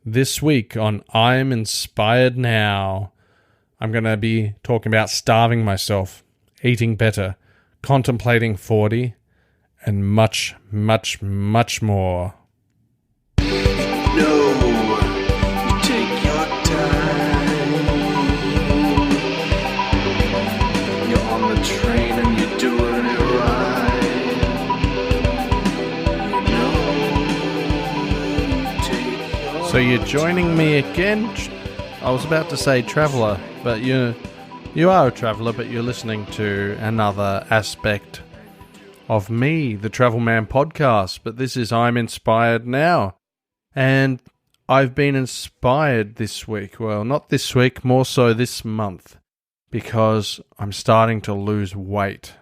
This week on I'm Inspired Now, I'm going to be talking about starving myself, eating better, contemplating 40, and much, much, much more. No, you take your time. You're on the train and you're doing it right. You know, you take your So you're joining me again? I was about to say traveller, but you are a traveller, but you're listening to another aspect of me, the Travelman podcast. But this is I'm Inspired Now. And I've been inspired this week. Well, not this week, more so this month, because I'm starting to lose weight.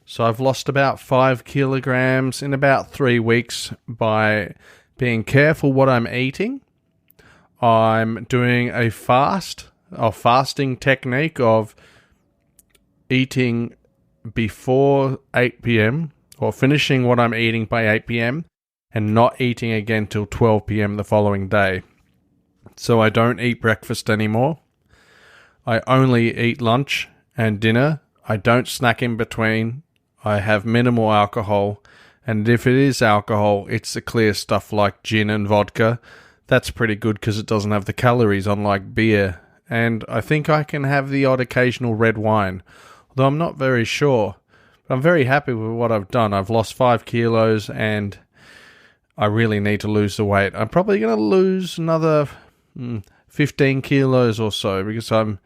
So I've lost about 5 kilograms in about 3 weeks by being careful what I'm eating. I'm doing a fasting technique of eating before 8 p.m. or finishing what I'm eating by 8 p.m. and not eating again till 12 p.m. the following day. So I don't eat breakfast anymore. I only eat lunch and dinner. I don't snack in between. I have minimal alcohol. And if it is alcohol, it's the clear stuff like gin and vodka. That's pretty good because it doesn't have the calories, unlike beer. And I think I can have the odd occasional red wine, although I'm not very sure. But I'm very happy with what I've done. I've lost 5 kilos and I really need to lose the weight. I'm probably going to lose another 15 kilos or so because I'm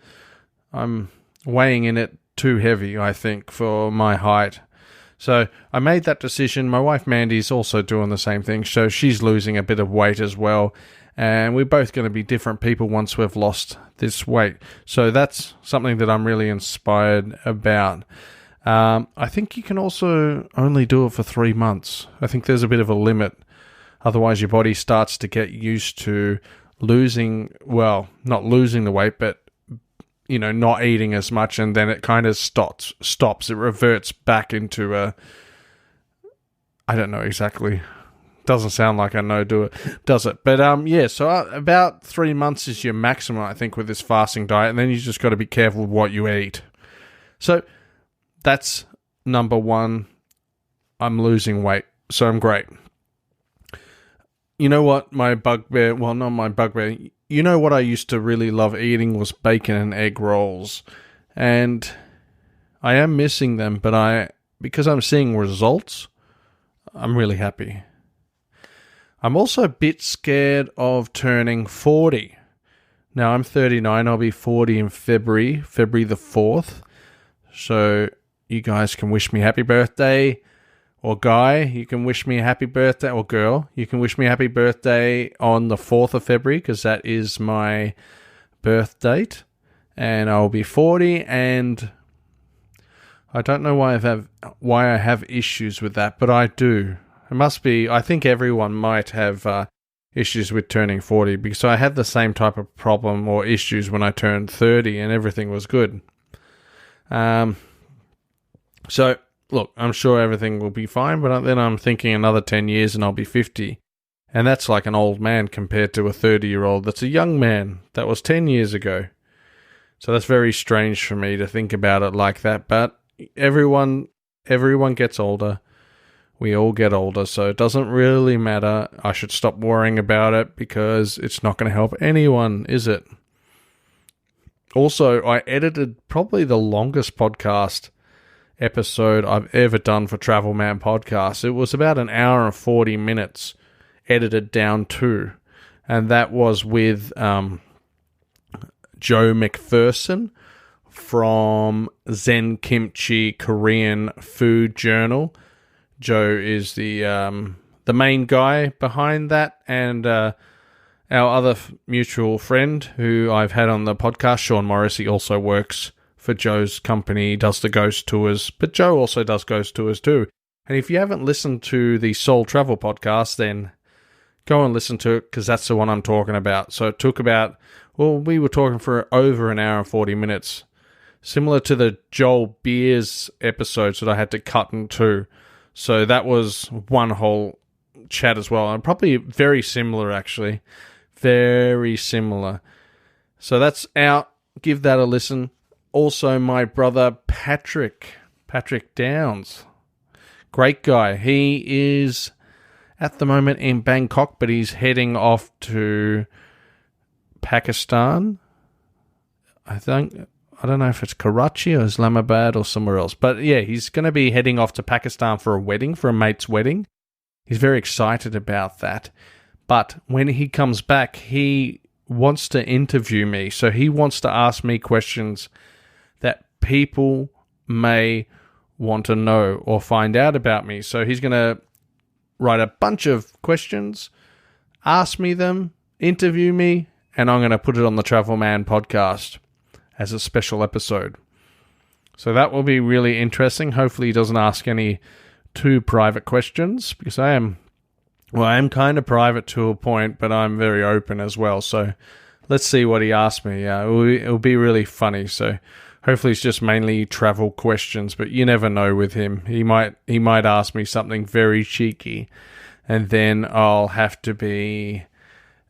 weighing in it too heavy, I think, for my height. So I made that decision. My wife Mandy's also doing the same thing, so she's losing a bit of weight as well. And we're both going to be different people once we've lost this weight. So that's something that I'm really inspired about. I think you can also only do it for 3 months. I think there's a bit of a limit. Otherwise, your body starts to get used to not losing the weight, but, not eating as much, and then it kind of stops. It reverts back into I don't know exactly. Doesn't sound like I know, does it? But, so about 3 months is your maximum, I think, with this fasting diet, and then you just got to be careful with what you eat. So that's number one. I'm losing weight, so I'm great. You know what my bugbear, well, not my bugbear, you know what I used to really love eating was bacon and egg rolls. And I am missing them, but because I'm seeing results, I'm really happy. I'm also a bit scared of turning 40. Now, I'm 39, I'll be 40 in February the 4th. So you guys can wish me happy birthday. Or guy, you can wish me a happy birthday. Or girl, you can wish me a happy birthday on the 4th of February because that is my birth date. And I'll be 40, and I don't know why I have issues with that, but I do. It must be, I think everyone might have issues with turning 40 because I had the same type of problem or issues when I turned 30 and everything was good. So, look, I'm sure everything will be fine, but then I'm thinking another 10 years and I'll be 50. And that's like an old man compared to a 30-year-old that's a young man. That was 10 years ago. So that's very strange for me to think about it like that. But everyone gets older. We all get older, so it doesn't really matter. I should stop worrying about it because it's not going to help anyone, is it? Also, I edited probably the longest podcast episode I've ever done for Travelman podcast. It was about an hour and 40 minutes edited down to, and that was with Joe McPherson from Zen Kimchi Korean Food Journal. Joe is the main guy behind that, and our other mutual friend who I've had on the podcast, Sean Morrissey, also works for Joe's company, does the ghost tours, but Joe also does ghost tours too. And if you haven't listened to the Soul Travel podcast, then go and listen to it because that's the one I'm talking about. So it took we were talking for over an hour and 40 minutes, similar to the Joel Beers episodes that I had to cut in two. So that was one whole chat as well, and probably very similar actually. Very similar. So that's out. Give that a listen. Also, my brother Patrick Downs. Great guy. He is at the moment in Bangkok, but he's heading off to Pakistan. I don't know if it's Karachi or Islamabad or somewhere else. But yeah, he's going to be heading off to Pakistan for a mate's wedding. He's very excited about that. But when he comes back, he wants to interview me. So he wants to ask me questions that people may want to know or find out about me. So he's going to write a bunch of questions, ask me them, interview me, and I'm going to put it on the Travelman podcast as a special episode. So that will be really interesting. Hopefully he doesn't ask any too private questions, because I am kind of private to a point, but I'm very open as well. So let's see what he asks me. It'll be really funny. So hopefully it's just mainly travel questions, but you never know with him. He might ask me something very cheeky, and then I'll have to be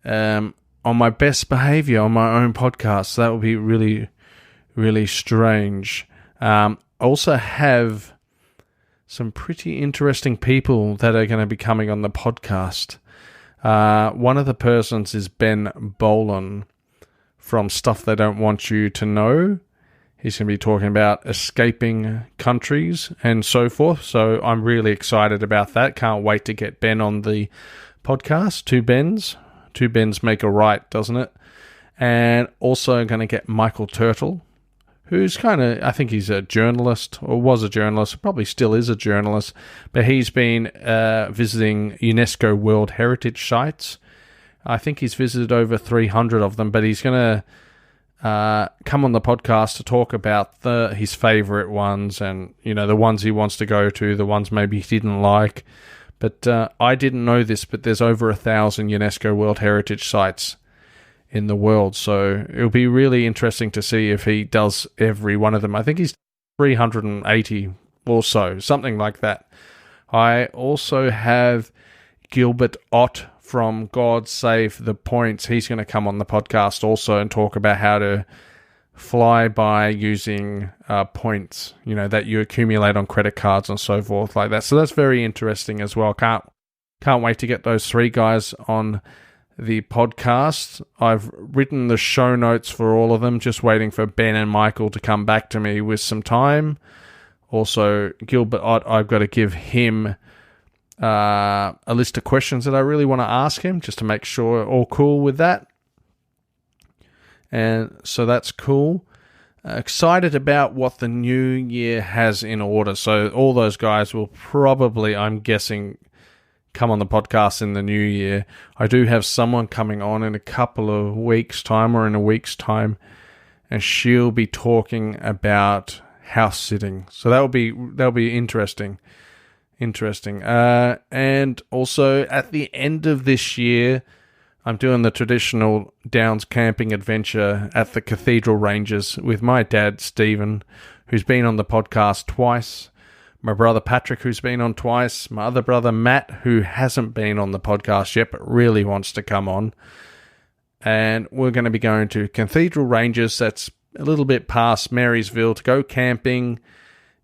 on my best behavior on my own podcast. So that will be really, really strange. Also have some pretty interesting people that are going to be coming on the podcast. One of the persons is Ben Bolan from Stuff They Don't Want You to Know. He's going to be talking about escaping countries and so forth. So I'm really excited about that. Can't wait to get Ben on the podcast. Two Bens make a right, doesn't it? And also going to get Michael Turtle, who's I think he's a journalist, or was a journalist, probably still is a journalist, but he's been visiting UNESCO World Heritage Sites. I think he's visited over 300 of them, but he's going to come on the podcast to talk about his favourite ones, and the ones he wants to go to, the ones maybe he didn't like. But I didn't know this, but there's over 1,000 UNESCO World Heritage Sites in the world, so it'll be really interesting to see if he does every one of them. I think he's 380 or so, something like that. I also have Gilbert Ott from God Save the Points. He's going to come on the podcast also and talk about how to fly by using points, that you accumulate on credit cards and so forth like that. So that's very interesting as well. Can't wait to get those three guys on the podcast. I've written the show notes for all of them, just waiting for Ben and Michael to come back to me with some time. Also, Gilbert Ott, I've got to give him a list of questions that I really want to ask him, just to make sure all cool with that. And so that's cool. Excited about what the new year has in order. So all those guys will probably, I'm guessing, come on the podcast in the new year. I do have someone coming on in a couple of weeks' time, or in a week's time, and she'll be talking about house sitting. So that'll be interesting. And also at the end of this year, I'm doing the traditional Downs camping adventure at the Cathedral Ranges with my dad, Stephen, who's been on the podcast twice, my brother Patrick, who's been on twice, my other brother Matt, who hasn't been on the podcast yet but really wants to come on. And we're going to be going to Cathedral Ranges, that's a little bit past Marysville, to go camping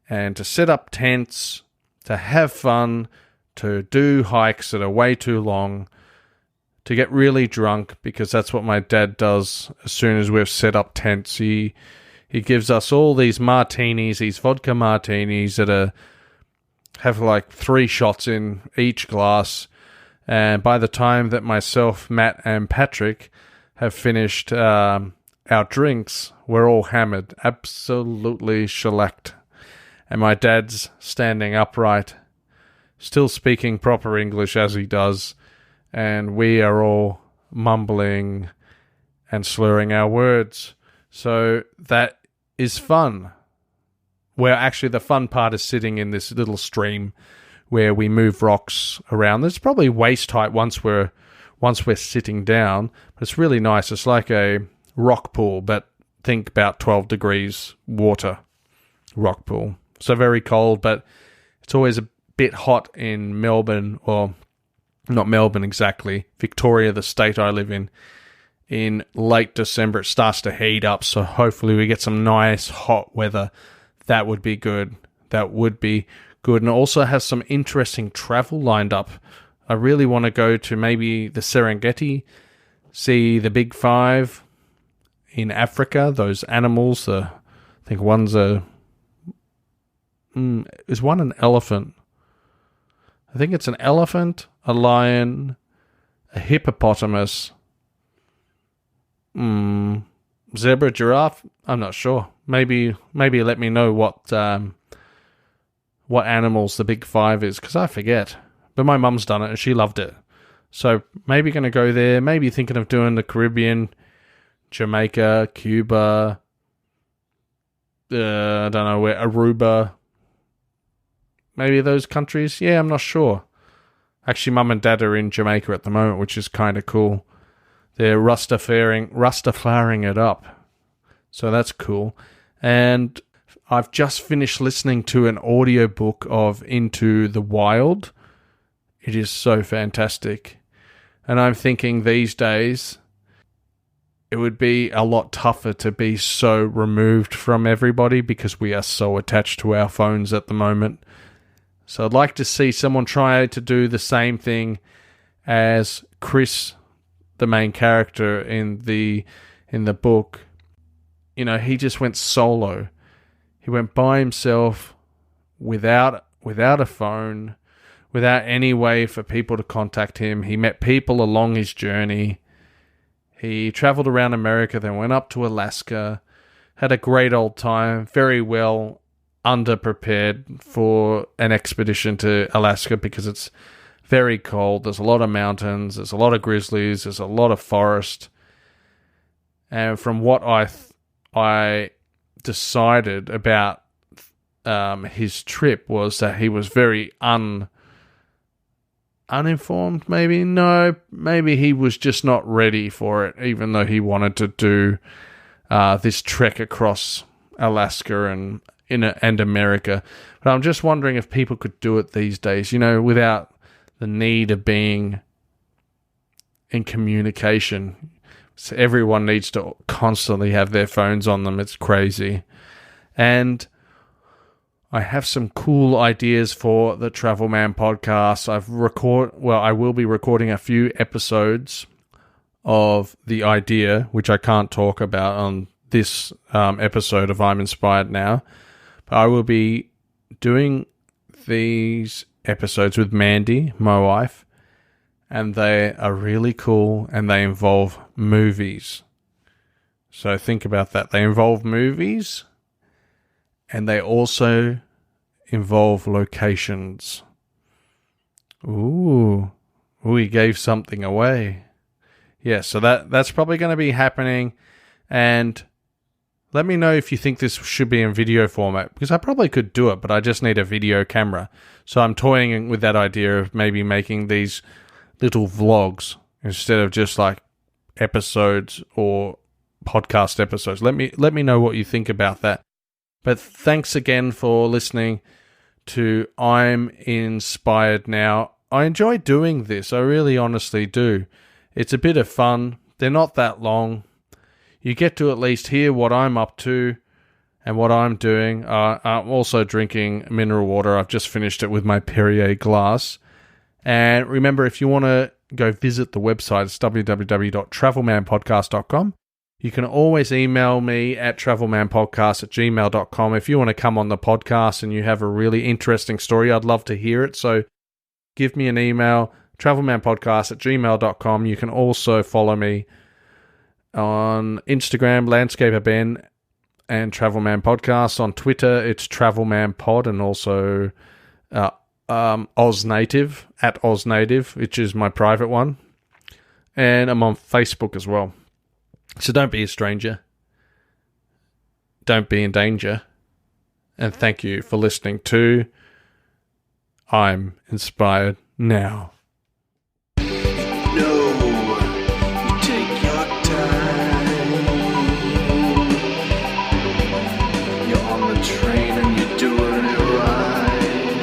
and to set up tents, to have fun, to do hikes that are way too long, to get really drunk, because that's what my dad does as soon as we've set up tents. He gives us all these martinis, these vodka martinis that have like 3 shots in each glass. And by the time that myself, Matt, and Patrick have finished our drinks, we're all hammered, absolutely shellacked. And my dad's standing upright, still speaking proper English as he does, and we are all mumbling and slurring our words. So that is fun. Where actually the fun part is sitting in this little stream where we move rocks around. It's probably waist height once we're sitting down, but it's really nice. It's like a rock pool, but think about 12 degrees water rock pool. So very cold, but it's always a bit hot in Melbourne, or not Melbourne exactly, Victoria, the state I live in late December. It starts to heat up, so hopefully we get some nice hot weather. That would be good. That would be good. And it also has some interesting travel lined up. I really want to go to maybe the Serengeti, see the big five in Africa, those animals. I think one's is one an elephant? I think it's an elephant, a lion, a hippopotamus, zebra, giraffe. I'm not sure. Maybe let me know what animals the big five is, because I forget. But my mum's done it and she loved it. So maybe going to go there. Maybe thinking of doing the Caribbean, Jamaica, Cuba, I don't know where, Aruba. Maybe those countries. Yeah, I'm not sure. Actually, Mum and Dad are in Jamaica at the moment, which is kind of cool. They're Rastafaring it up. So that's cool. And I've just finished listening to an audiobook of Into the Wild. It is so fantastic. And I'm thinking these days it would be a lot tougher to be so removed from everybody because we are so attached to our phones at the moment. So I'd like to see someone try to do the same thing as Chris, the main character in the book. You know, he just went solo. He went by himself without a phone, without any way for people to contact him. He met people along his journey. He traveled around America, then went up to Alaska, had a great old time, very well underprepared for an expedition to Alaska because it's very cold. There's a lot of mountains, there's a lot of grizzlies, there's a lot of forest. And from what I decided about his trip was that he was very uninformed, maybe. No, maybe he was just not ready for it, even though he wanted to do this trek across Alaska and America. But I'm just wondering if people could do it these days, you know, without the need of being in communication. So everyone needs to constantly have their phones on them. It's crazy. And I have some cool ideas for the Travelman podcast. I will be recording a few episodes of the idea, which I can't talk about on this episode of I'm Inspired Now. But I will be doing these episodes with Mandy, my wife, and they are really cool and they involve movies. So think about that. They involve movies and they also involve locations. Ooh, we gave something away. Yeah, so that's probably going to be happening. And let me know if you think this should be in video format, because I probably could do it, but I just need a video camera. So I'm toying with that idea of maybe making these little vlogs instead of just like episodes or podcast episodes. Let me know what you think about that. But thanks again for listening to I'm Inspired Now. I enjoy doing this. I really honestly do. It's a bit of fun. They're not that long. You get to at least hear what I'm up to and what I'm doing. I'm also drinking mineral water. I've just finished it with my Perrier glass. And remember, if you want to go visit the website, it's www.travelmanpodcast.com. You can always email me at travelmanpodcast@gmail.com. If you want to come on the podcast and you have a really interesting story, I'd love to hear it. So give me an email, travelmanpodcast@gmail.com. You can also follow me on Instagram, Landscaper Ben and Travelman Podcast. On Twitter, it's Travelman Pod, and also OzNative, at OzNative, which is my private one. And I'm on Facebook as well. So don't be a stranger. Don't be in danger. And thank you for listening to I'm Inspired Now. No, you take your time. You're on the train and you're doing it right.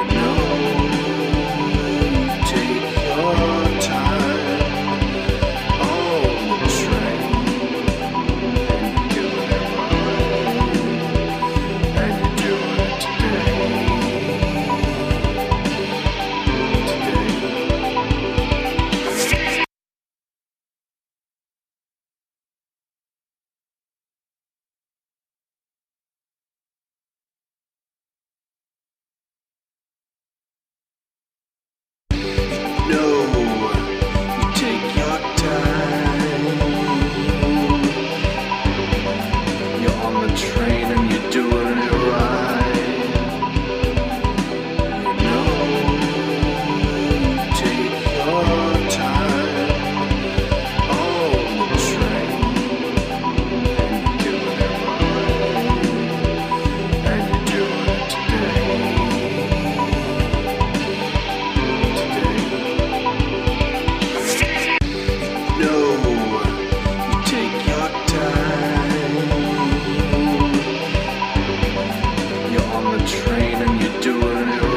You know train and you're doing it